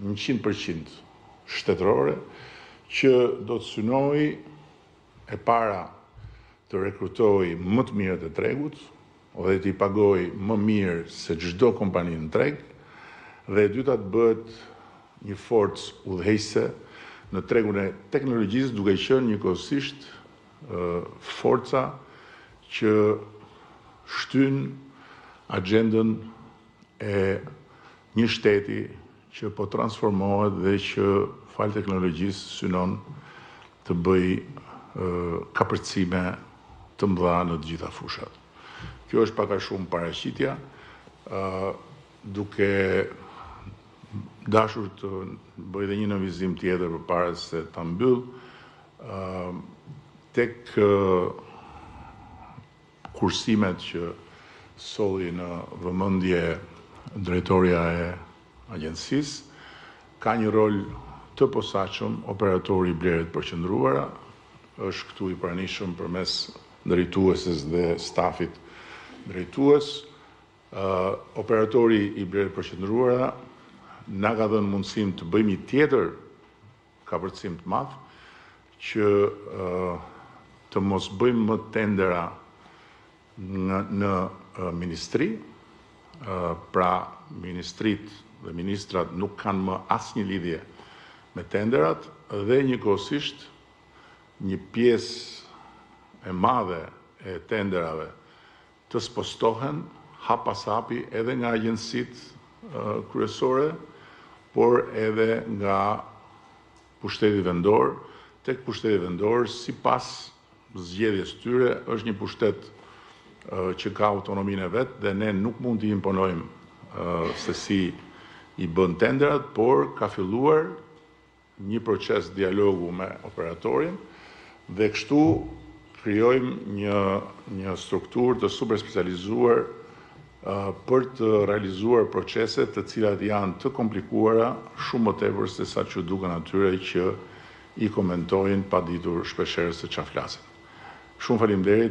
100% shtetërore, që do të synoj e para të rekrutoj më të mirët e tregut, dhe të i pagoj më mirë se çdo kompani në treg, dhe e dyta të bëhet një forcë udhëheqëse në tregun e teknologjisë, duke qenë njëkohësisht forca që shtyn agjendën e një shteti që po transformohet dhe që fal teknologjisë synon të bëj kapërcime të mëdha në të gjitha fushat. Kjo është pak a shumë paraqitja, duke dashur të bëj edhe një nënvizim tjetër përpara se ta mbyll, tek kursimet që solli në vëmendje drejtoria e agjencisë, ka një rol të posaçëm operatori i blerjeve të përqendruara, është këtu i pranishëm përmes drejtueses dhe stafit drejtues. Operatori i blerjeve të përqendruara na ka dhënë mundësinë të bëjmë një tjetër kapërcim të madh, që të mos bëjmë më tendera në ministri, pra ministrit dhe ministrat nuk kanë më asnjë lidhje me tenderat, dhe njëkohësisht një pjesë e madhe e tenderave të spostohen hap pas hapi edhe nga agjencitë kryesore, por edhe nga pushteti vendor. Tek pushteti vendor, sipas zgjedhjes tyre, është një pushtet që ka autonominë e vet dhe ne nuk mund t'i imponojmë se si i bën tenderat, por ka filluar një proces dialogu me operatorin dhe kështu krijojmë një strukturë të superspecializuar për të realizuar procese të cilat janë të komplikuara, shumë më tepër se sa që duken atyre që i komentojnë pa ditur shpeshherë se çfarë flasin. Shumë faleminderit.